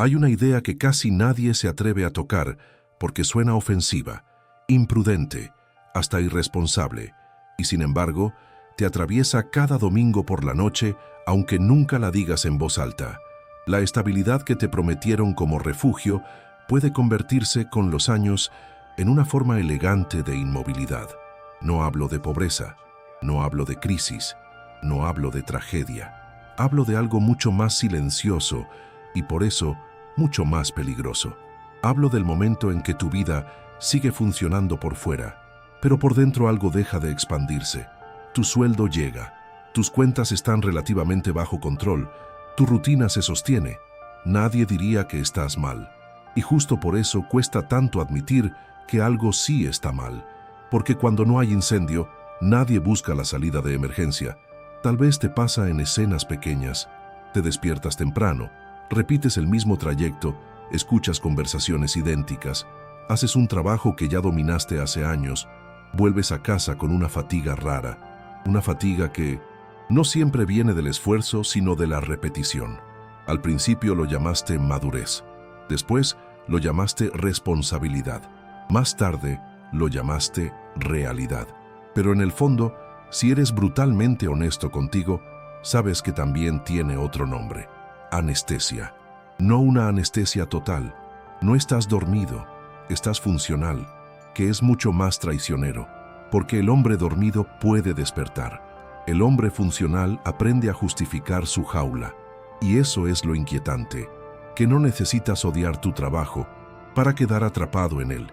Hay una idea que casi nadie se atreve a tocar porque suena ofensiva, imprudente, hasta irresponsable, y sin embargo, te atraviesa cada domingo por la noche, aunque nunca la digas en voz alta. La estabilidad que te prometieron como refugio puede convertirse con los años en una forma elegante de inmovilidad. No hablo de pobreza, no hablo de crisis, no hablo de tragedia. Hablo de algo mucho más silencioso y por eso mucho más peligroso. Hablo del momento en que tu vida sigue funcionando por fuera, pero por dentro algo deja de expandirse. Tu sueldo llega, tus cuentas están relativamente bajo control, tu rutina se sostiene. Nadie diría que estás mal. Y justo por eso cuesta tanto admitir que algo sí está mal. Porque cuando no hay incendio, nadie busca la salida de emergencia. Tal vez te pasa en escenas pequeñas. Te despiertas temprano, repites el mismo trayecto, escuchas conversaciones idénticas, haces un trabajo que ya dominaste hace años, vuelves a casa con una fatiga rara, una fatiga que no siempre viene del esfuerzo, sino de la repetición. Al principio lo llamaste madurez, después lo llamaste responsabilidad, más tarde lo llamaste realidad. Pero en el fondo, si eres brutalmente honesto contigo, sabes que también tiene otro nombre: anestesia. No una anestesia total. No estás dormido, estás funcional, que es mucho más traicionero, porque el hombre dormido puede despertar. El hombre funcional aprende a justificar su jaula, y eso es lo inquietante, que no necesitas odiar tu trabajo para quedar atrapado en él.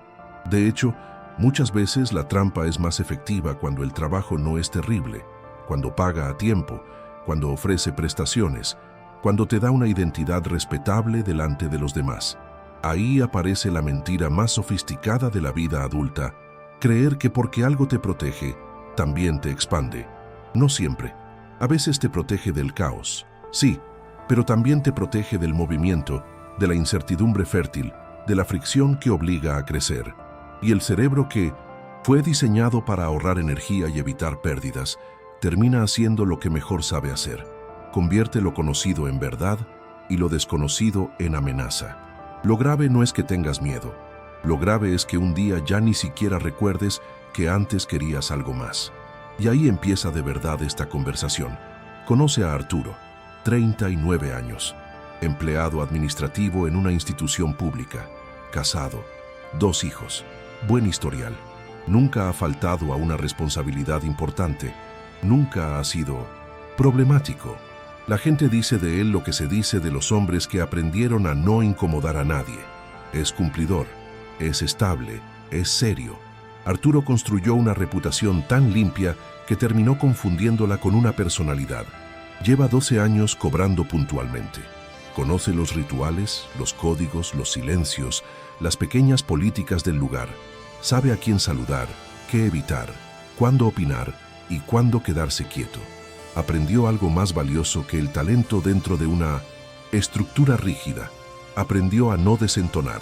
De hecho, muchas veces la trampa es más efectiva cuando el trabajo no es terrible, cuando paga a tiempo, cuando ofrece prestaciones, cuando te da una identidad respetable delante de los demás. Ahí aparece la mentira más sofisticada de la vida adulta: creer que porque algo te protege, también te expande. No siempre. A veces te protege del caos, sí, pero también te protege del movimiento, de la incertidumbre fértil, de la fricción que obliga a crecer. Y el cerebro, que fue diseñado para ahorrar energía y evitar pérdidas, termina haciendo lo que mejor sabe hacer: convierte lo conocido en verdad y lo desconocido en amenaza. Lo grave no es que tengas miedo. Lo grave es que un día ya ni siquiera recuerdes que antes querías algo más. Y ahí empieza de verdad esta conversación. Conoce a Arturo, 39 años, empleado administrativo en una institución pública, casado, 2 hijos, buen historial. Nunca ha faltado a una responsabilidad importante. Nunca ha sido problemático. La gente dice de él lo que se dice de los hombres que aprendieron a no incomodar a nadie. Es cumplidor, es estable, es serio. Arturo construyó una reputación tan limpia que terminó confundiéndola con una personalidad. Lleva 12 años cobrando puntualmente. Conoce los rituales, los códigos, los silencios, las pequeñas políticas del lugar. Sabe a quién saludar, qué evitar, cuándo opinar y cuándo quedarse quieto. Aprendió algo más valioso que el talento dentro de una estructura rígida. Aprendió a no desentonar.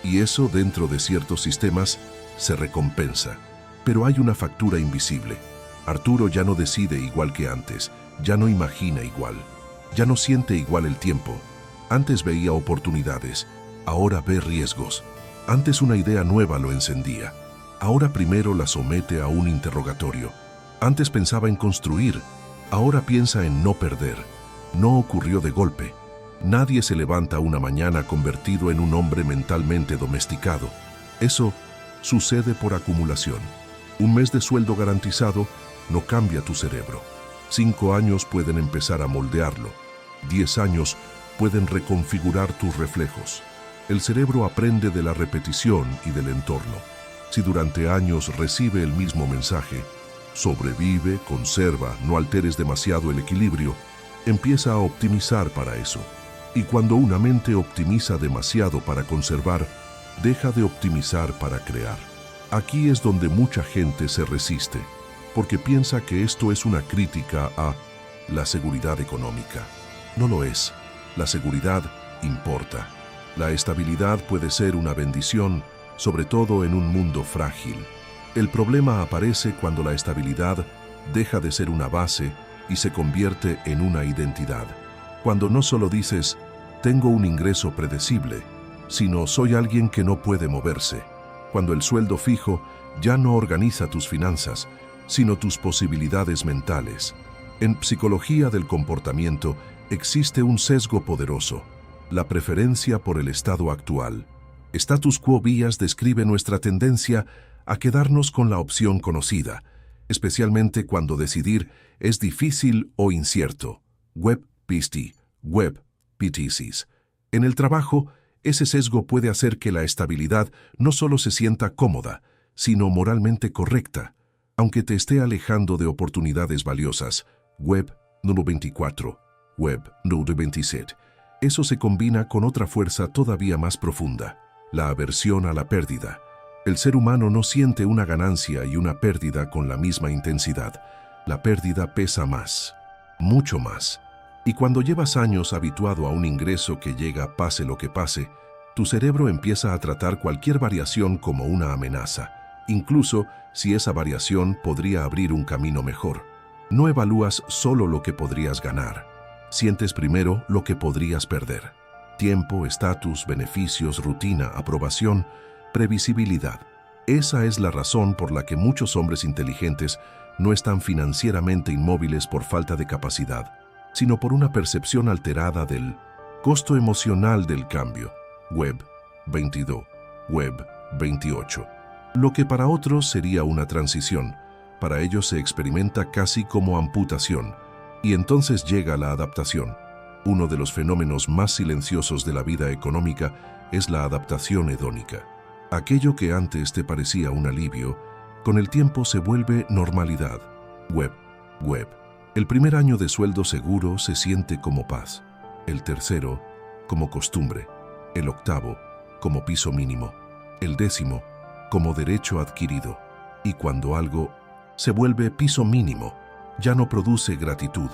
Y eso, dentro de ciertos sistemas, se recompensa. Pero hay una factura invisible. Arturo ya no decide igual que antes, ya no imagina igual, ya no siente igual el tiempo. Antes veía oportunidades, ahora ve riesgos. Antes una idea nueva lo encendía, ahora primero la somete a un interrogatorio. Antes pensaba en construir, ahora piensa en no perder. No ocurrió de golpe. Nadie se levanta una mañana convertido en un hombre mentalmente domesticado. Eso sucede por acumulación. Un mes de sueldo garantizado no cambia tu cerebro. 5 años pueden empezar a moldearlo. 10 años pueden reconfigurar tus reflejos. El cerebro aprende de la repetición y del entorno. Si durante años recibe el mismo mensaje: sobrevive, conserva, no alteres demasiado el equilibrio, empieza a optimizar para eso. Y cuando una mente optimiza demasiado para conservar, deja de optimizar para crear. Aquí es donde mucha gente se resiste, porque piensa que esto es una crítica a la seguridad económica. No lo es. La seguridad importa. La estabilidad puede ser una bendición, sobre todo en un mundo frágil. El problema aparece cuando la estabilidad deja de ser una base y se convierte en una identidad. Cuando no solo dices, tengo un ingreso predecible, sino soy alguien que no puede moverse. Cuando el sueldo fijo ya no organiza tus finanzas, sino tus posibilidades mentales. En psicología del comportamiento existe un sesgo poderoso, la preferencia por el estado actual. Status quo bias describe nuestra tendencia a quedarnos con la opción conocida, especialmente cuando decidir es difícil o incierto. Web PTC, Web PTCs. En el trabajo, ese sesgo puede hacer que la estabilidad no solo se sienta cómoda, sino moralmente correcta, aunque te esté alejando de oportunidades valiosas. Web número 24, Web número 27. Eso se combina con otra fuerza todavía más profunda, la aversión a la pérdida. El ser humano no siente una ganancia y una pérdida con la misma intensidad. La pérdida pesa más, mucho más. Y cuando llevas años habituado a un ingreso que llega pase lo que pase, tu cerebro empieza a tratar cualquier variación como una amenaza, incluso si esa variación podría abrir un camino mejor. No evalúas solo lo que podrías ganar, sientes primero lo que podrías perder. Tiempo, estatus, beneficios, rutina, aprobación, previsibilidad. Esa es la razón por la que muchos hombres inteligentes no están financieramente inmóviles por falta de capacidad, sino por una percepción alterada del costo emocional del cambio. Web 22, Web 28. Lo que para otros sería una transición, para ellos se experimenta casi como amputación, y entonces llega la adaptación. Uno de los fenómenos más silenciosos de la vida económica es la adaptación hedónica. Aquello que antes te parecía un alivio, con el tiempo se vuelve normalidad. Web. El primer año de sueldo seguro se siente como paz. El tercero, como costumbre. El octavo, como piso mínimo. El décimo, como derecho adquirido. Y cuando algo se vuelve piso mínimo, ya no produce gratitud,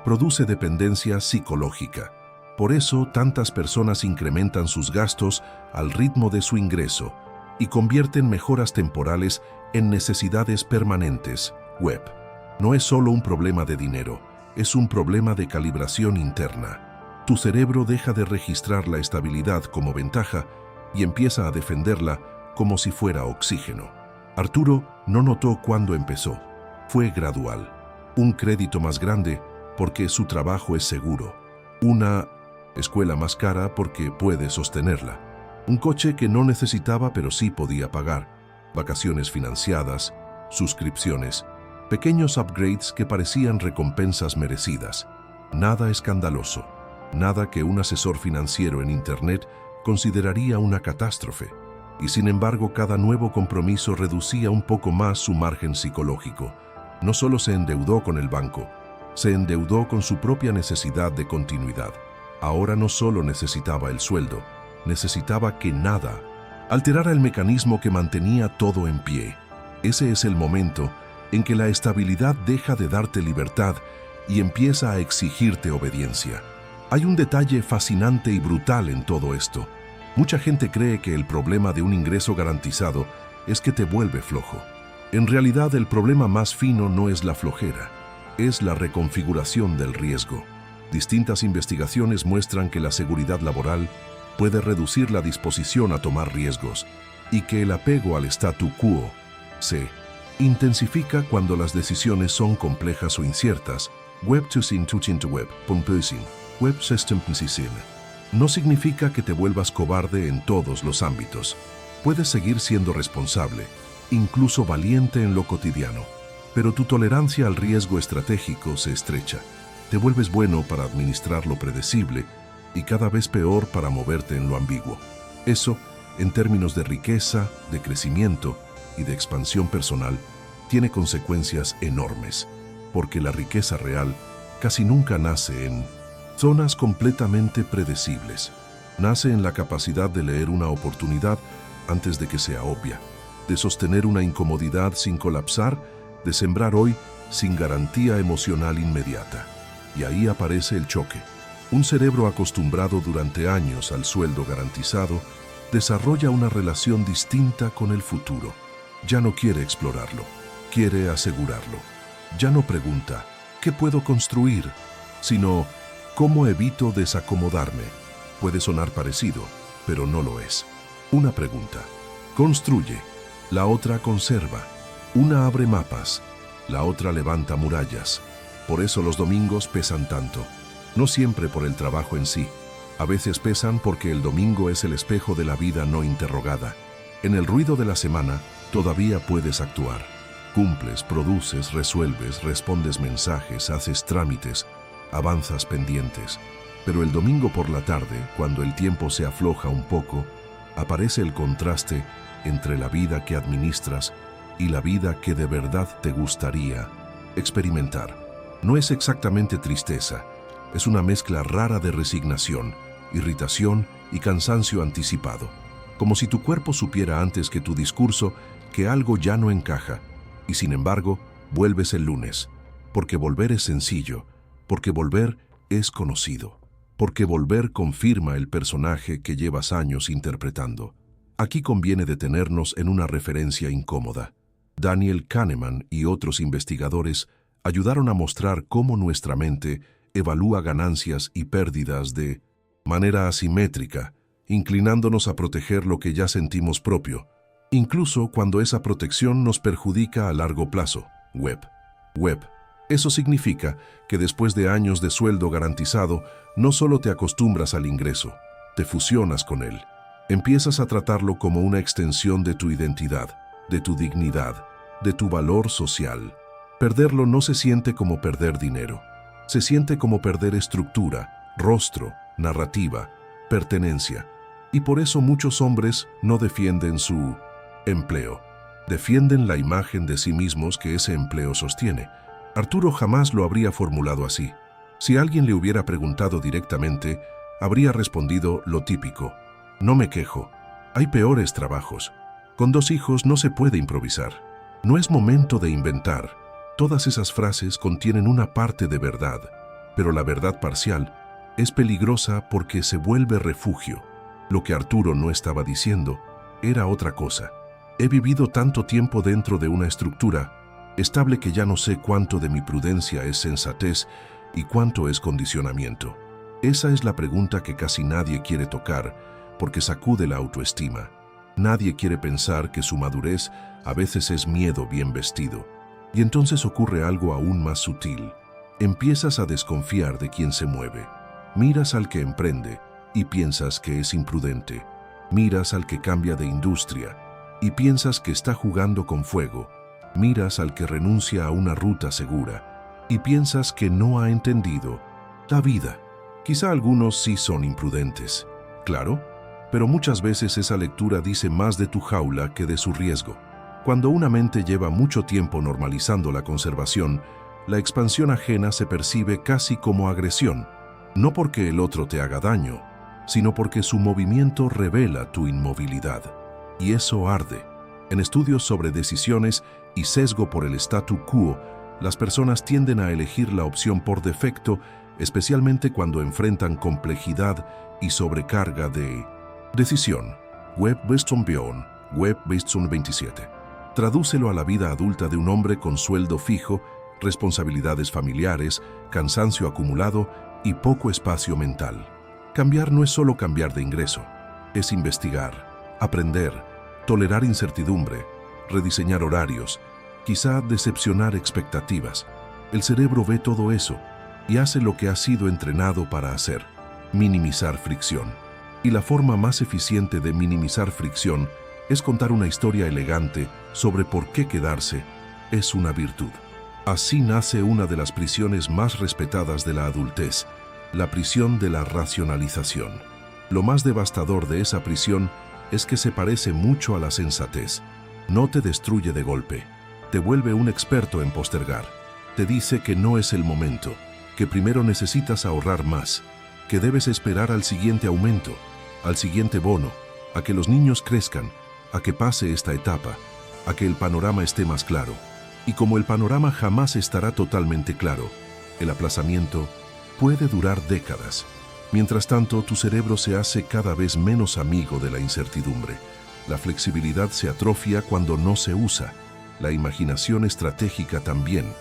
produce dependencia psicológica. Por eso, tantas personas incrementan sus gastos al ritmo de su ingreso y convierten mejoras temporales en necesidades permanentes. Web. No es solo un problema de dinero, es un problema de calibración interna. Tu cerebro deja de registrar la estabilidad como ventaja y empieza a defenderla como si fuera oxígeno. Arturo no notó cuándo empezó. Fue gradual. Un crédito más grande porque su trabajo es seguro. Una escuela más cara porque puede sostenerla. Un coche que no necesitaba pero sí podía pagar. Vacaciones financiadas, suscripciones, pequeños upgrades que parecían recompensas merecidas. Nada escandaloso. Nada que un asesor financiero en Internet consideraría una catástrofe. Y sin embargo, cada nuevo compromiso reducía un poco más su margen psicológico. No solo se endeudó con el banco, se endeudó con su propia necesidad de continuidad. Ahora no solo necesitaba el sueldo, necesitaba que nada alterara el mecanismo que mantenía todo en pie. Ese es el momento en que la estabilidad deja de darte libertad y empieza a exigirte obediencia. Hay un detalle fascinante y brutal en todo esto. Mucha gente cree que el problema de un ingreso garantizado es que te vuelve flojo. En realidad, el problema más fino no es la flojera, es la reconfiguración del riesgo. Distintas investigaciones muestran que la seguridad laboral puede reducir la disposición a tomar riesgos y que el apego al statu quo se intensifica cuando las decisiones son complejas o inciertas. Web Web System no significa que te vuelvas cobarde en todos los ámbitos. Puedes seguir siendo responsable, incluso valiente en lo cotidiano, pero tu tolerancia al riesgo estratégico se estrecha. Te vuelves bueno para administrar lo predecible y cada vez peor para moverte en lo ambiguo. Eso, en términos de riqueza, de crecimiento y de expansión personal, tiene consecuencias enormes, porque la riqueza real casi nunca nace en zonas completamente predecibles. Nace en la capacidad de leer una oportunidad antes de que sea obvia, de sostener una incomodidad sin colapsar, de sembrar hoy sin garantía emocional inmediata. Y ahí aparece el choque. Un cerebro acostumbrado durante años al sueldo garantizado desarrolla una relación distinta con el futuro. Ya no quiere explorarlo, quiere asegurarlo. Ya no pregunta, ¿qué puedo construir?, sino, ¿cómo evito desacomodarme? Puede sonar parecido, pero no lo es. Una pregunta. Construye, la otra conserva. Una abre mapas, la otra levanta murallas. Por eso los domingos pesan tanto. No siempre por el trabajo en sí. A veces pesan porque el domingo es el espejo de la vida no interrogada. En el ruido de la semana todavía puedes actuar. Cumples, produces, resuelves, respondes mensajes, haces trámites, avanzas pendientes. Pero el domingo por la tarde, cuando el tiempo se afloja un poco, aparece el contraste entre la vida que administras y la vida que de verdad te gustaría experimentar. No es exactamente tristeza, es una mezcla rara de resignación, irritación y cansancio anticipado. Como si tu cuerpo supiera antes que tu discurso que algo ya no encaja, y sin embargo, vuelves el lunes, porque volver es sencillo, porque volver es conocido, porque volver confirma el personaje que llevas años interpretando. Aquí conviene detenernos en una referencia incómoda. Daniel Kahneman y otros investigadores ayudaron a mostrar cómo nuestra mente evalúa ganancias y pérdidas de manera asimétrica, inclinándonos a proteger lo que ya sentimos propio, incluso cuando esa protección nos perjudica a largo plazo. Web. Eso significa que después de años de sueldo garantizado, no solo te acostumbras al ingreso, te fusionas con él. Empiezas a tratarlo como una extensión de tu identidad, de tu dignidad, de tu valor social. Perderlo no se siente como perder dinero. Se siente como perder estructura, rostro, narrativa, pertenencia. Y por eso muchos hombres no defienden su empleo. Defienden la imagen de sí mismos que ese empleo sostiene. Arturo jamás lo habría formulado así. Si alguien le hubiera preguntado directamente, habría respondido lo típico: no me quejo, hay peores trabajos. Con 2 hijos no se puede improvisar. No es momento de inventar. Todas esas frases contienen una parte de verdad, pero la verdad parcial es peligrosa porque se vuelve refugio. Lo que Arturo no estaba diciendo era otra cosa. He vivido tanto tiempo dentro de una estructura estable que ya no sé cuánto de mi prudencia es sensatez y cuánto es condicionamiento. Esa es la pregunta que casi nadie quiere tocar porque sacude la autoestima. Nadie quiere pensar que su madurez a veces es miedo bien vestido. Y entonces ocurre algo aún más sutil. Empiezas a desconfiar de quien se mueve. Miras al que emprende y piensas que es imprudente. Miras al que cambia de industria y piensas que está jugando con fuego. Miras al que renuncia a una ruta segura y piensas que no ha entendido la vida. Quizá algunos sí son imprudentes, claro, pero muchas veces esa lectura dice más de tu jaula que de su riesgo. Cuando una mente lleva mucho tiempo normalizando la conservación, la expansión ajena se percibe casi como agresión, no porque el otro te haga daño, sino porque su movimiento revela tu inmovilidad. Y eso arde. En estudios sobre decisiones y sesgo por el statu quo, las personas tienden a elegir la opción por defecto, especialmente cuando enfrentan complejidad y sobrecarga de decisión. Webb Beston-Bjorn, Webb Beston 27. Tradúcelo a la vida adulta de un hombre con sueldo fijo, responsabilidades familiares, cansancio acumulado y poco espacio mental. Cambiar no es solo cambiar de ingreso, es investigar, aprender, tolerar incertidumbre, rediseñar horarios, quizá decepcionar expectativas. El cerebro ve todo eso y hace lo que ha sido entrenado para hacer: minimizar fricción. Y la forma más eficiente de minimizar fricción es contar una historia elegante sobre por qué quedarse es una virtud. Así nace una de las prisiones más respetadas de la adultez, la prisión de la racionalización. Lo más devastador de esa prisión es que se parece mucho a la sensatez. No te destruye de golpe, te vuelve un experto en postergar. Te dice que no es el momento, que primero necesitas ahorrar más, que debes esperar al siguiente aumento, al siguiente bono, a que los niños crezcan, a que pase esta etapa, a que el panorama esté más claro. Y como el panorama jamás estará totalmente claro, el aplazamiento puede durar décadas. Mientras tanto, tu cerebro se hace cada vez menos amigo de la incertidumbre. La flexibilidad se atrofia cuando no se usa. La imaginación estratégica también.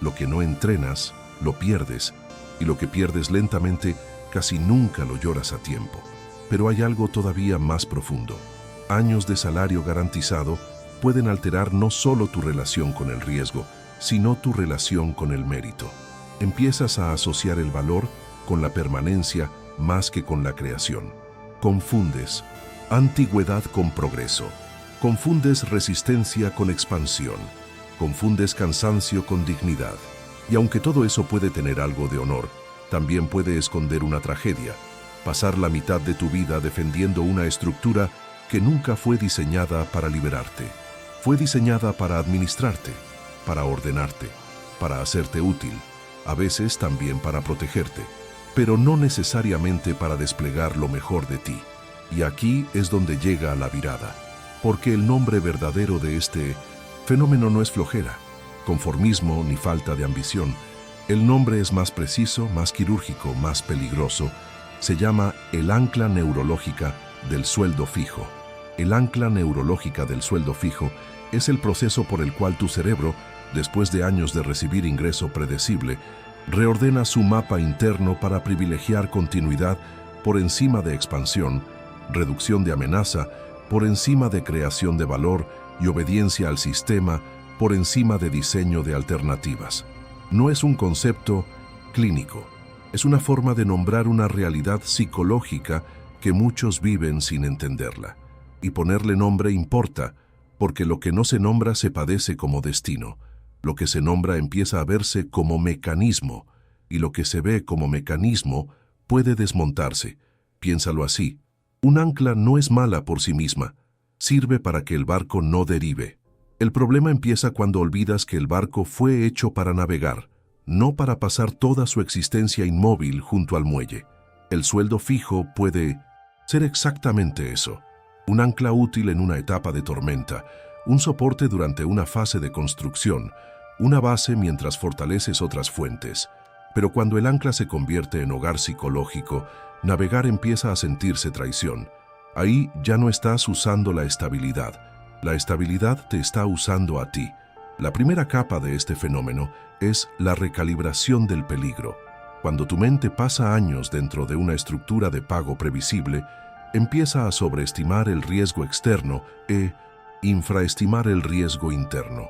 Lo que no entrenas, lo pierdes. Y lo que pierdes lentamente casi nunca lo lloras a tiempo. Pero hay algo todavía más profundo. Años de salario garantizado pueden alterar no solo tu relación con el riesgo, sino tu relación con el mérito. Empiezas a asociar el valor con la permanencia más que con la creación. Confundes antigüedad con progreso. Confundes resistencia con expansión. Confundes cansancio con dignidad. Y aunque todo eso puede tener algo de honor, también puede esconder una tragedia. Pasar la mitad de tu vida defendiendo una estructura que nunca fue diseñada para liberarte. Fue diseñada para administrarte, para ordenarte, para hacerte útil, a veces también para protegerte, pero no necesariamente para desplegar lo mejor de ti. Y aquí es donde llega la virada, porque el nombre verdadero de este fenómeno no es flojera, conformismo ni falta de ambición. El nombre es más preciso, más quirúrgico, más peligroso. Se llama el ancla neurológica del sueldo fijo. El ancla neurológica del sueldo fijo es el proceso por el cual tu cerebro, después de años de recibir ingreso predecible, reordena su mapa interno para privilegiar continuidad por encima de expansión, reducción de amenaza por encima de creación de valor y obediencia al sistema por encima de diseño de alternativas. No es un concepto clínico, es una forma de nombrar una realidad psicológica que muchos viven sin entenderla. Y ponerle nombre importa, porque lo que no se nombra se padece como destino. Lo que se nombra empieza a verse como mecanismo, y lo que se ve como mecanismo puede desmontarse. Piénsalo así. Un ancla no es mala por sí misma. Sirve para que el barco no derive. El problema empieza cuando olvidas que el barco fue hecho para navegar, no para pasar toda su existencia inmóvil junto al muelle. El sueldo fijo puede ser exactamente eso. Un ancla útil en una etapa de tormenta, un soporte durante una fase de construcción, una base mientras fortaleces otras fuentes. Pero cuando el ancla se convierte en hogar psicológico, navegar empieza a sentirse traición. Ahí ya no estás usando la estabilidad te está usando a ti. La primera capa de este fenómeno es la recalibración del peligro. Cuando tu mente pasa años dentro de una estructura de pago previsible, empieza a sobreestimar el riesgo externo e infraestimar el riesgo interno.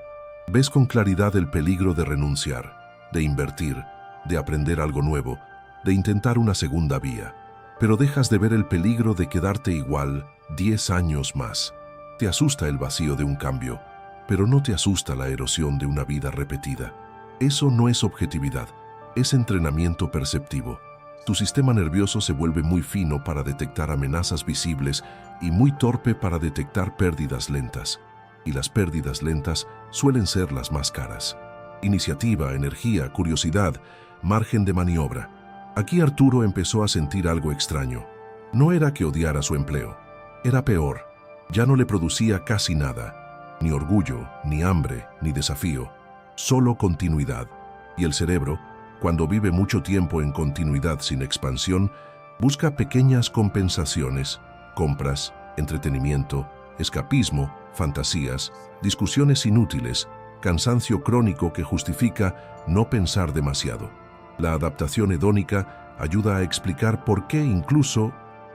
Ves con claridad el peligro de renunciar, de invertir, de aprender algo nuevo, de intentar una segunda vía. Pero dejas de ver el peligro de quedarte igual 10 años más. Te asusta el vacío de un cambio, pero no te asusta la erosión de una vida repetida. Eso no es objetividad, es entrenamiento perceptivo. Tu sistema nervioso se vuelve muy fino para detectar amenazas visibles y muy torpe para detectar pérdidas lentas. Y las pérdidas lentas suelen ser las más caras. Iniciativa, energía, curiosidad, margen de maniobra. Aquí Arturo empezó a sentir algo extraño. No era que odiara su empleo, era peor. Ya no le producía casi nada, ni orgullo, ni hambre, ni desafío, solo continuidad. Y el cerebro, cuando vive mucho tiempo en continuidad sin expansión, busca pequeñas compensaciones, compras, entretenimiento, escapismo, fantasías, discusiones inútiles, cansancio crónico que justifica no pensar demasiado. La adaptación hedónica ayuda a explicar por qué incluso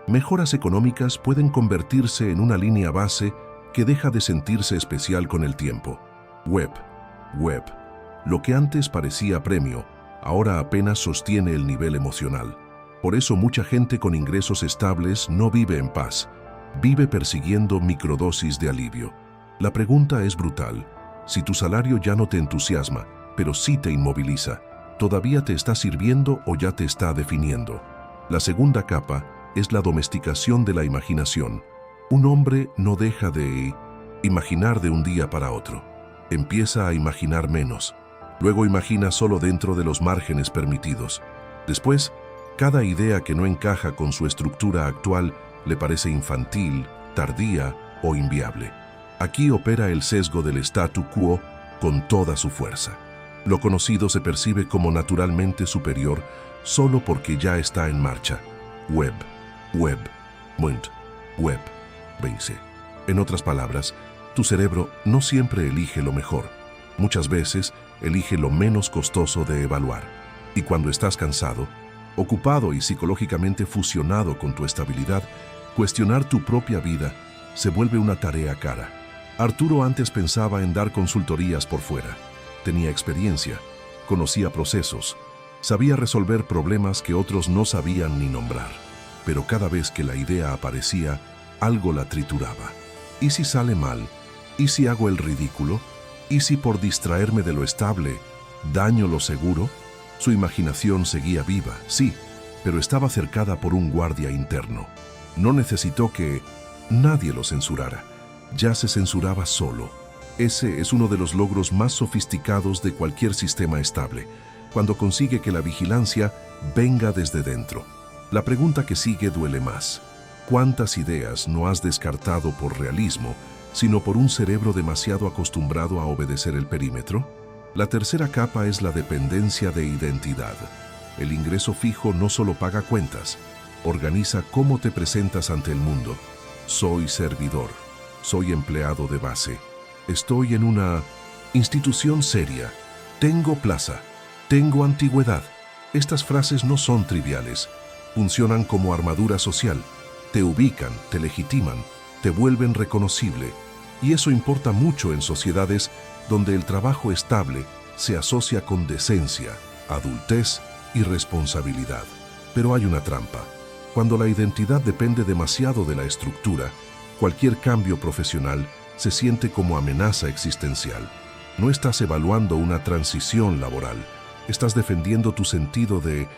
mejoras económicas pueden convertirse en una línea base que deja de sentirse especial con el tiempo. Web. Lo que antes parecía premio, ahora apenas sostiene el nivel emocional. Por eso mucha gente con ingresos estables no vive en paz, vive persiguiendo microdosis de alivio. La pregunta es brutal. Si tu salario ya no te entusiasma, pero sí te inmoviliza, ¿todavía te está sirviendo o ya te está definiendo? La segunda capa es la domesticación de la imaginación. Un hombre no deja de imaginar de un día para otro. Empieza a imaginar menos. Luego imagina solo dentro de los márgenes permitidos. Después, cada idea que no encaja con su estructura actual le parece infantil, tardía o inviable. Aquí opera el sesgo del statu quo con toda su fuerza. Lo conocido se percibe como naturalmente superior solo porque ya está en marcha. Web. Vence. En otras palabras, tu cerebro no siempre elige lo mejor. Muchas veces elige lo menos costoso de evaluar. Y cuando estás cansado, Ocupado y psicológicamente fusionado con tu estabilidad, cuestionar tu propia vida se vuelve una tarea cara. Arturo antes pensaba en dar consultorías por fuera. Tenía experiencia, conocía procesos, sabía resolver problemas que otros no sabían ni nombrar. Pero cada vez que la idea aparecía, algo la trituraba. ¿Y si sale mal? ¿Y si hago el ridículo? ¿Y si por distraerme de lo estable, daño lo seguro? Su imaginación seguía viva, sí, pero estaba cercada por un guardia interno. No necesitó que nadie lo censurara. Ya se censuraba solo. Ese es uno de los logros más sofisticados de cualquier sistema estable, cuando consigue que la vigilancia venga desde dentro. La pregunta que sigue duele más. ¿Cuántas ideas no has descartado por realismo, sino por un cerebro demasiado acostumbrado a obedecer el perímetro? La tercera capa es la dependencia de identidad. El ingreso fijo no solo paga cuentas, organiza cómo te presentas ante el mundo. Soy servidor, soy empleado de base, estoy en una institución seria, tengo plaza, tengo antigüedad. Estas frases no son triviales, funcionan como armadura social, te ubican, te legitiman, te vuelven reconocible, y eso importa mucho en sociedades donde el trabajo estable se asocia con decencia, adultez y responsabilidad. Pero hay una trampa. Cuando la identidad depende demasiado de la estructura, cualquier cambio profesional se siente como amenaza existencial. No estás evaluando una transición laboral, estás defendiendo tu sentido de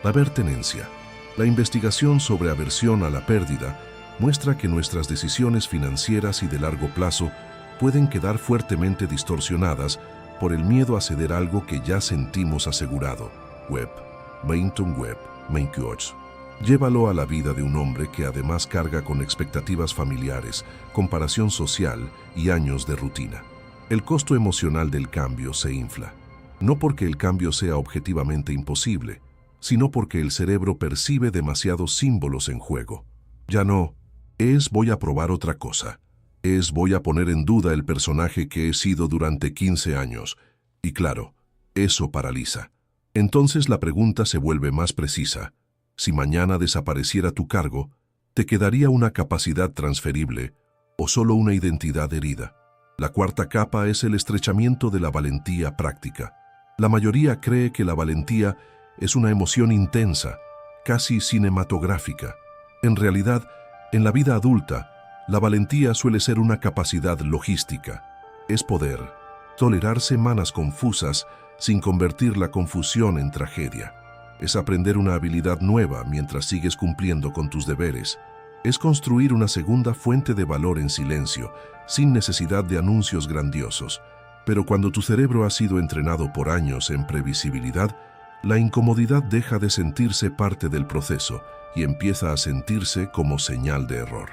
la pertenencia. La investigación sobre aversión a la pérdida muestra que nuestras decisiones financieras y de largo plazo pueden quedar fuertemente distorsionadas por el miedo a ceder algo que ya sentimos asegurado. Webb, Mainton Webb, Mainquoch. Llévalo a la vida de un hombre que además carga con expectativas familiares, comparación social y años de rutina. El costo emocional del cambio se infla. No porque el cambio sea objetivamente imposible, sino porque el cerebro percibe demasiados símbolos en juego. Ya no es voy a probar otra cosa. Es voy a poner en duda el personaje que he sido durante 15 años. Y claro, eso paraliza. Entonces la pregunta se vuelve más precisa. Si mañana desapareciera tu cargo, ¿te quedaría una capacidad transferible o solo una identidad herida? La cuarta capa es el estrechamiento de la valentía práctica. La mayoría cree que la valentía es una emoción intensa, casi cinematográfica. En realidad, en la vida adulta, la valentía suele ser una capacidad logística. Es poder tolerar semanas confusas sin convertir la confusión en tragedia. Es aprender una habilidad nueva mientras sigues cumpliendo con tus deberes. Es construir una segunda fuente de valor en silencio, sin necesidad de anuncios grandiosos. Pero cuando tu cerebro ha sido entrenado por años en previsibilidad, la incomodidad deja de sentirse parte del proceso y empieza a sentirse como señal de error.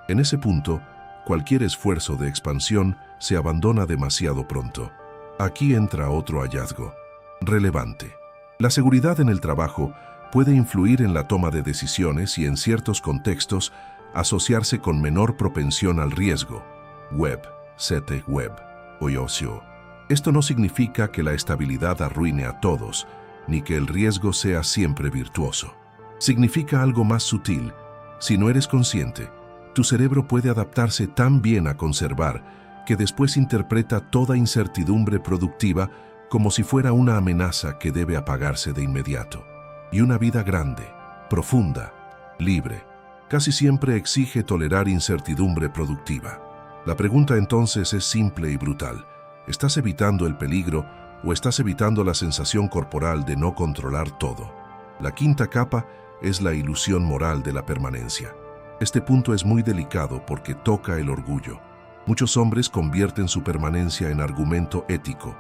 En ese punto, cualquier esfuerzo de expansión se abandona demasiado pronto. Aquí entra otro hallazgo relevante. La seguridad en el trabajo puede influir en la toma de decisiones y en ciertos contextos asociarse con menor propensión al riesgo. Webb, C.T. Webb, Oyosio. Esto no significa que la estabilidad arruine a todos, ni que el riesgo sea siempre virtuoso. Significa algo más sutil. Si no eres consciente, tu cerebro puede adaptarse tan bien a conservar que después interpreta toda incertidumbre productiva como si fuera una amenaza que debe apagarse de inmediato. Y una vida grande, profunda, libre, casi siempre exige tolerar incertidumbre productiva. La pregunta entonces es simple y brutal. ¿Estás evitando el peligro o estás evitando la sensación corporal de no controlar todo? La quinta capa es la ilusión moral de la permanencia. Este punto es muy delicado porque toca el orgullo. Muchos hombres convierten su permanencia en argumento ético.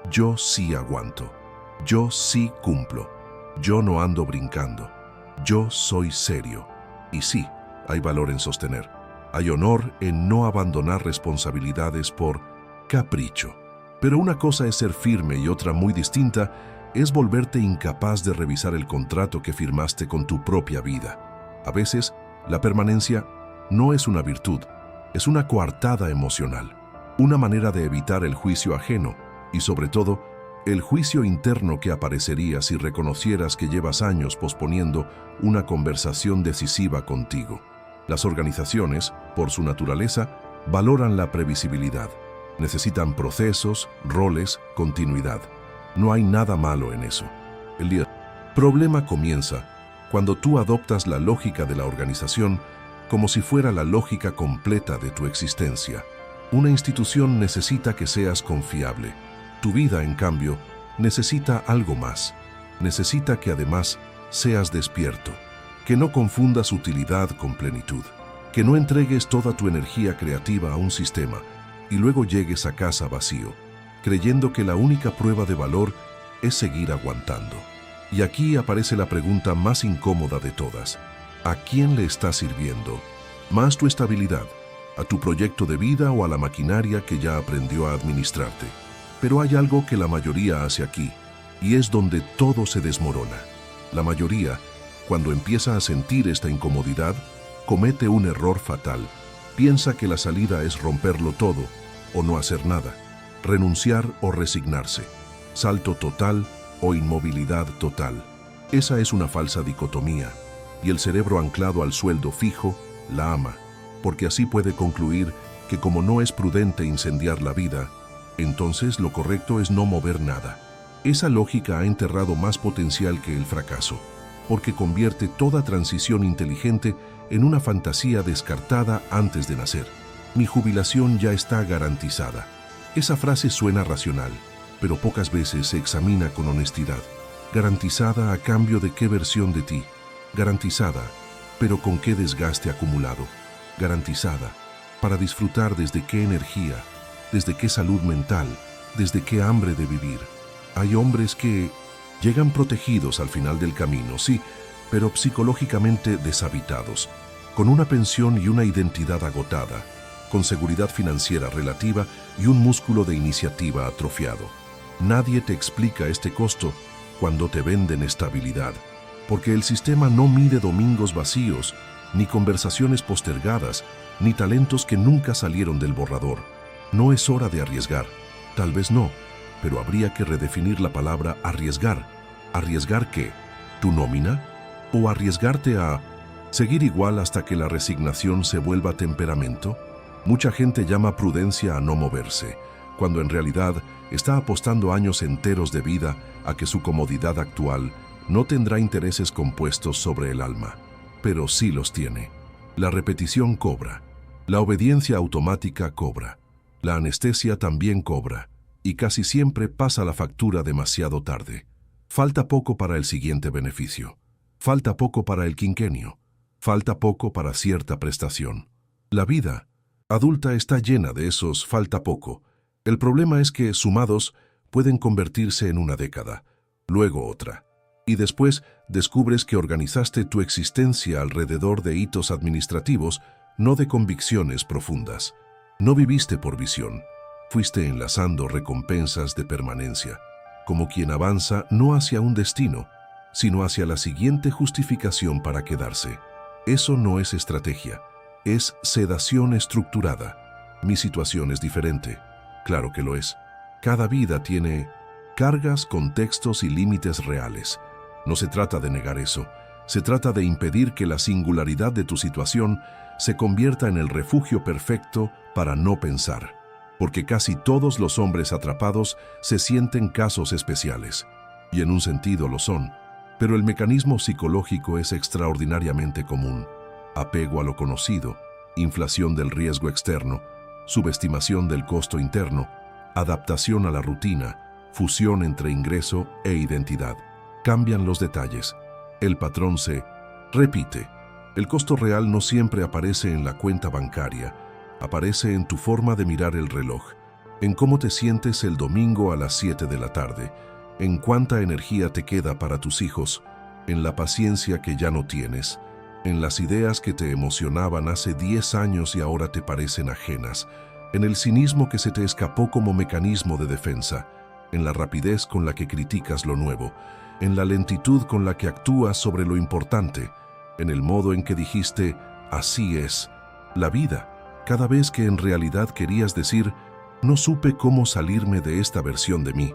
Yo sí aguanto. Yo sí cumplo. Yo no ando brincando. Yo soy serio. Y sí, hay valor en sostener. Hay honor en no abandonar responsabilidades por capricho. Pero una cosa es ser firme y otra muy distinta es volverte incapaz de revisar el contrato que firmaste con tu propia vida. A veces, la permanencia no es una virtud, es una coartada emocional, una manera de evitar el juicio ajeno y, sobre todo, El juicio interno que aparecería si reconocieras que llevas años posponiendo una conversación decisiva contigo. Las organizaciones, por su naturaleza, valoran la previsibilidad. Necesitan procesos, roles, continuidad. No hay nada malo en eso. El problema comienza cuando tú adoptas la lógica de la organización como si fuera la lógica completa de tu existencia. Una institución necesita que seas confiable. Tu vida, en cambio, necesita algo más. Necesita que además seas despierto, que no confundas utilidad con plenitud, que no entregues toda tu energía creativa a un sistema y luego llegues a casa vacío, creyendo que la única prueba de valor es seguir aguantando. Y aquí aparece la pregunta más incómoda de todas. ¿A quién le estás sirviendo? ¿Más tu estabilidad, a tu proyecto de vida o a la maquinaria que ya aprendió a administrarte? Pero hay algo que la mayoría hace aquí, y es donde todo se desmorona. La mayoría, cuando empieza a sentir esta incomodidad, comete un error fatal. Piensa que la salida es romperlo todo o no hacer nada, renunciar o resignarse, salto total o inmovilidad total. Esa es una falsa dicotomía, y el cerebro anclado al sueldo fijo la ama, porque así puede concluir que como no es prudente incendiar la vida, entonces lo correcto es no mover nada. Esa lógica ha enterrado más potencial que el fracaso, porque convierte toda transición inteligente en una fantasía descartada antes de nacer. Mi jubilación ya está garantizada. Esa frase suena racional, pero pocas veces se examina con honestidad. ¿Garantizada a cambio de qué versión de ti? Garantizada, pero ¿con qué desgaste acumulado? Garantizada, para disfrutar desde qué energía, desde qué salud mental, desde qué hambre de vivir. Hay hombres que llegan protegidos al final del camino, sí, pero psicológicamente deshabitados, con una pensión y una identidad agotada, con seguridad financiera relativa y un músculo de iniciativa atrofiado. Nadie te explica este costo cuando te venden estabilidad, porque el sistema no mide domingos vacíos, ni conversaciones postergadas, ni talentos que nunca salieron del borrador. No es hora de arriesgar. Tal vez no, pero habría que redefinir la palabra arriesgar. ¿Arriesgar qué? ¿Tu nómina? ¿O arriesgarte a seguir igual hasta que la resignación se vuelva temperamento? Mucha gente llama prudencia a no moverse, cuando en realidad está apostando años enteros de vida a que su comodidad actual no tendrá intereses compuestos sobre el alma, pero sí los tiene. La repetición cobra, la obediencia automática cobra, la anestesia también cobra, y casi siempre pasa la factura demasiado tarde. Falta poco para el siguiente beneficio, falta poco para el quinquenio, falta poco para cierta prestación. La vida adulta está llena de esos falta poco. El problema es que, sumados, pueden convertirse en una década, luego otra. Y después descubres que organizaste tu existencia alrededor de hitos administrativos, no de convicciones profundas. No viviste por visión, fuiste enlazando recompensas de permanencia, como quien avanza no hacia un destino, sino hacia la siguiente justificación para quedarse. Eso no es estrategia, es sedación estructurada. Mi situación es diferente. Claro que lo es. Cada vida tiene cargas, contextos y límites reales. No se trata de negar eso. Se trata de impedir que la singularidad de tu situación se convierta en el refugio perfecto para no pensar. Porque casi todos los hombres atrapados se sienten casos especiales. Y en un sentido lo son. Pero el mecanismo psicológico es extraordinariamente común. Apego a lo conocido, inflación del riesgo externo, subestimación del costo interno, adaptación a la rutina, fusión entre ingreso e identidad. Cambian los detalles. El patrón se repite. El costo real no siempre aparece en la cuenta bancaria, aparece en tu forma de mirar el reloj, en cómo te sientes el domingo a las 7 de la tarde, en cuánta energía te queda para tus hijos, en la paciencia que ya no tienes, en las ideas que te emocionaban hace 10 años y ahora te parecen ajenas, en el cinismo que se te escapó como mecanismo de defensa, en la rapidez con la que criticas lo nuevo, en la lentitud con la que actúas sobre lo importante, en el modo en que dijiste, así es, la vida, cada vez que en realidad querías decir, no supe cómo salirme de esta versión de mí.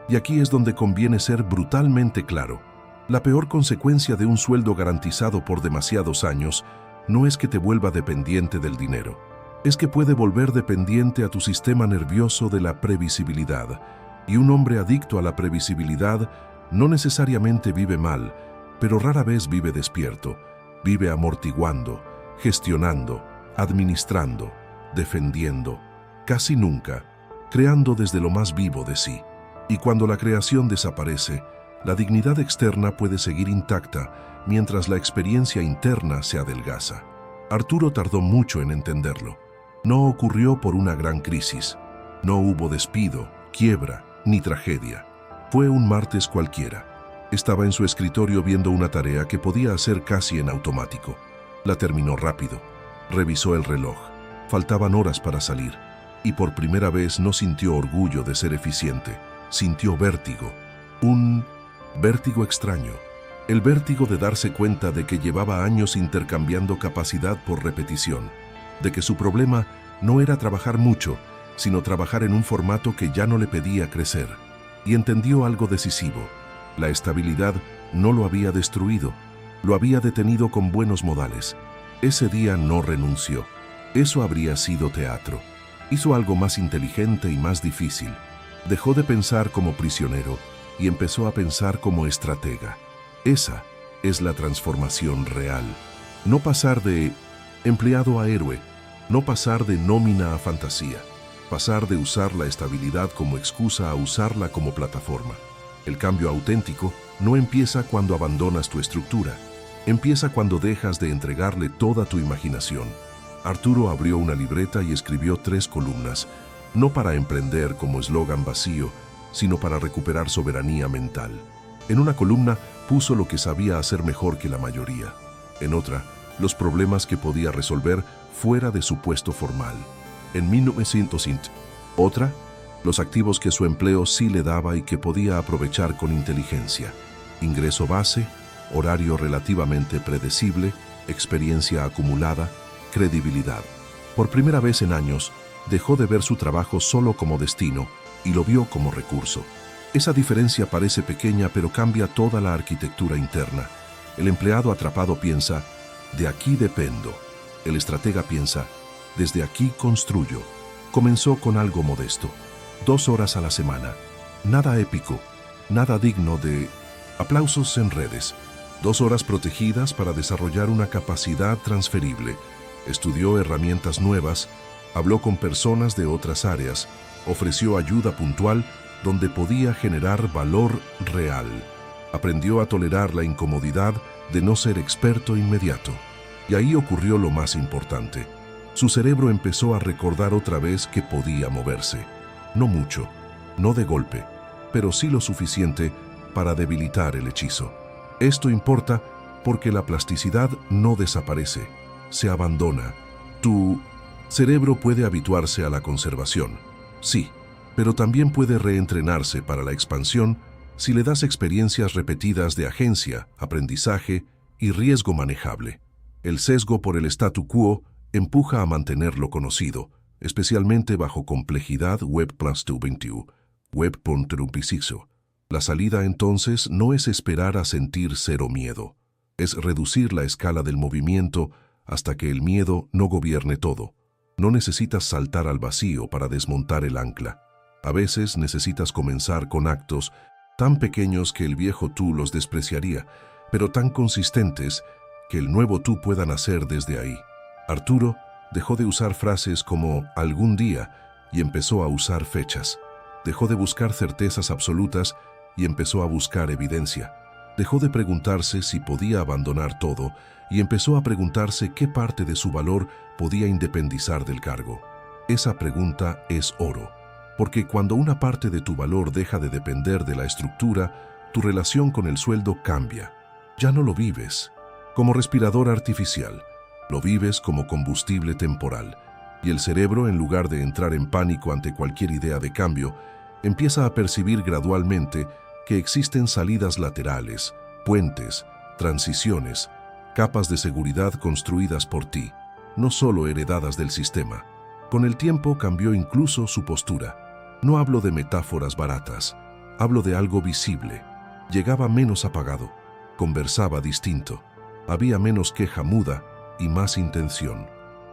Y aquí es donde conviene ser brutalmente claro. La peor consecuencia de un sueldo garantizado por demasiados años no es que te vuelva dependiente del dinero. Es que puede volver dependiente a tu sistema nervioso de la previsibilidad. Y un hombre adicto a la previsibilidad no necesariamente vive mal, pero rara vez vive despierto. Vive amortiguando, gestionando, administrando, defendiendo. Casi nunca, creando desde lo más vivo de sí. Y cuando la creación desaparece, la dignidad externa puede seguir intacta mientras la experiencia interna se adelgaza. Arturo tardó mucho en entenderlo. No ocurrió por una gran crisis. No hubo despido, quiebra, ni tragedia. Fue un martes cualquiera. Estaba en su escritorio viendo una tarea que podía hacer casi en automático. La terminó rápido. Revisó el reloj. Faltaban horas para salir. Y por primera vez no sintió orgullo de ser eficiente. Sintió vértigo. Un vértigo extraño. El vértigo de darse cuenta de que llevaba años intercambiando capacidad por repetición. De que su problema no era trabajar mucho, sino trabajar en un formato que ya no le pedía crecer. Y entendió algo decisivo. La estabilidad no lo había destruido. Lo había detenido con buenos modales. Ese día no renunció. Eso habría sido teatro. Hizo algo más inteligente y más difícil. Dejó de pensar como prisionero y empezó a pensar como estratega. Esa es la transformación real. No pasar de empleado a héroe, no pasar de nómina a fantasía, pasar de usar la estabilidad como excusa a usarla como plataforma. El cambio auténtico no empieza cuando abandonas tu estructura, empieza cuando dejas de entregarle toda tu imaginación. Arturo abrió una libreta y escribió 3 columnas, no para emprender como eslogan vacío, sino para recuperar soberanía mental. En una columna puso lo que sabía hacer mejor que la mayoría. En otra, los problemas que podía resolver fuera de su puesto formal. En 1900. Otra, los activos que su empleo sí le daba y que podía aprovechar con inteligencia. Ingreso base, horario relativamente predecible, experiencia acumulada, credibilidad. Por primera vez en años, dejó de ver su trabajo solo como destino y lo vio como recurso. Esa diferencia parece pequeña, pero cambia toda la arquitectura interna. El empleado atrapado piensa, de aquí dependo. El estratega piensa, desde aquí construyo. Comenzó con algo modesto. 2 horas a la semana. Nada épico, nada digno de aplausos en redes. 2 horas protegidas para desarrollar una capacidad transferible. Estudió herramientas nuevas, habló con personas de otras áreas, ofreció ayuda puntual donde podía generar valor real. Aprendió a tolerar la incomodidad de no ser experto inmediato. Y ahí ocurrió lo más importante. Su cerebro empezó a recordar otra vez que podía moverse. No mucho, no de golpe, pero sí lo suficiente para debilitar el hechizo. Esto importa porque la plasticidad no desaparece, se abandona. Tu cerebro puede habituarse a la conservación, sí, pero también puede reentrenarse para la expansión si le das experiencias repetidas de agencia, aprendizaje y riesgo manejable. El sesgo por el statu quo empuja a mantener lo conocido, especialmente bajo complejidad Web Plus 2.21, Web.1.6. La salida entonces no es esperar a sentir cero miedo, es reducir la escala del movimiento hasta que el miedo no gobierne todo. No necesitas saltar al vacío para desmontar el ancla. A veces necesitas comenzar con actos tan pequeños que el viejo tú los despreciaría, pero tan consistentes que el nuevo tú pueda nacer desde ahí. Arturo dejó de usar frases como algún día y empezó a usar fechas. Dejó de buscar certezas absolutas y empezó a buscar evidencia. Dejó de preguntarse si podía abandonar todo y empezó a preguntarse qué parte de su valor podía independizar del cargo. Esa pregunta es oro, porque cuando una parte de tu valor deja de depender de la estructura, tu relación con el sueldo cambia. Ya no lo vives como respirador artificial, lo vives como combustible temporal, y el cerebro, en lugar de entrar en pánico ante cualquier idea de cambio, empieza a percibir gradualmente que existen salidas laterales, puentes, transiciones, capas de seguridad construidas por ti, no solo heredadas del sistema. Con el tiempo cambió incluso su postura. No hablo de metáforas baratas, Hablo de algo visible. Llegaba menos apagado, conversaba distinto, había menos queja muda y más intención.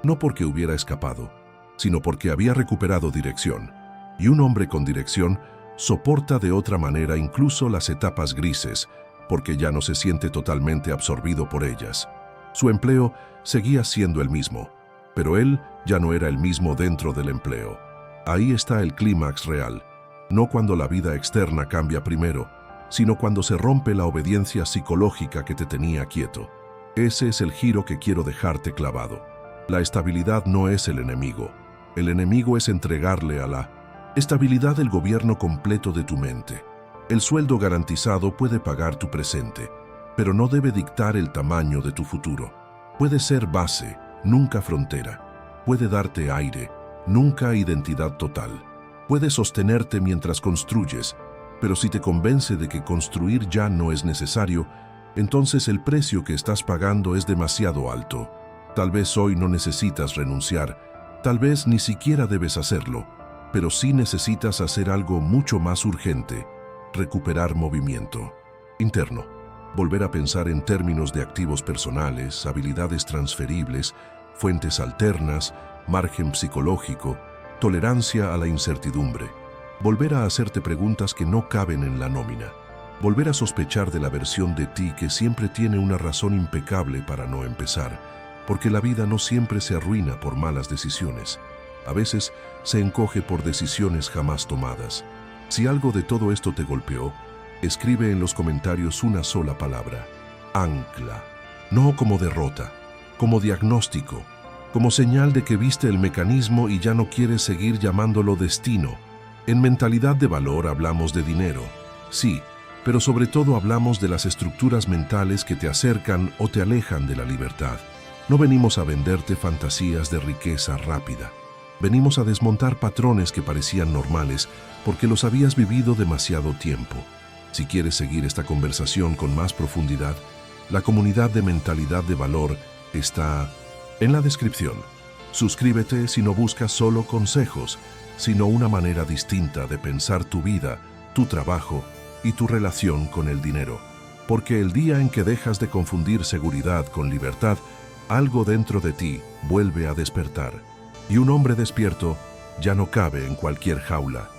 No porque hubiera escapado, sino porque había recuperado dirección. Y un hombre con dirección soporta de otra manera incluso las etapas grises, porque ya no se siente totalmente absorbido por ellas. Su empleo seguía siendo el mismo, pero él ya no era el mismo dentro del empleo. Ahí está el clímax real, no cuando la vida externa cambia primero, sino cuando se rompe la obediencia psicológica que te tenía quieto. Ese es el giro que quiero dejarte clavado. La estabilidad no es el enemigo. El enemigo es entregarle a la estabilidad el gobierno completo de tu mente. El sueldo garantizado puede pagar tu presente, pero no debe dictar el tamaño de tu futuro. Puede ser base, nunca frontera. Puede darte aire, nunca identidad total. Puede sostenerte mientras construyes, pero si te convence de que construir ya no es necesario, entonces el precio que estás pagando es demasiado alto. Tal vez hoy no necesitas renunciar, tal vez ni siquiera debes hacerlo, pero sí necesitas hacer algo mucho más urgente: recuperar movimiento interno. Volver a pensar en términos de activos personales, habilidades transferibles, fuentes alternas, margen psicológico, tolerancia a la incertidumbre. Volver a hacerte preguntas que no caben en la nómina. Volver a sospechar de la versión de ti que siempre tiene una razón impecable para no empezar, porque la vida no siempre se arruina por malas decisiones. A veces se encoge por decisiones jamás tomadas. Si algo de todo esto te golpeó, escribe en los comentarios una sola palabra: ancla. No como derrota, como diagnóstico, como señal de que viste el mecanismo y ya no quieres seguir llamándolo destino. En Mentalidad de Valor hablamos de dinero, sí, pero sobre todo hablamos de las estructuras mentales que te acercan o te alejan de la libertad. No venimos a venderte fantasías de riqueza rápida. Venimos a desmontar patrones que parecían normales porque los habías vivido demasiado tiempo. Si quieres seguir esta conversación con más profundidad, la comunidad de Mentalidad de Valor está en la descripción. Suscríbete si no buscas solo consejos, sino una manera distinta de pensar tu vida, tu trabajo y tu relación con el dinero. Porque el día en que dejas de confundir seguridad con libertad, algo dentro de ti vuelve a despertar. Y un hombre despierto ya no cabe en cualquier jaula.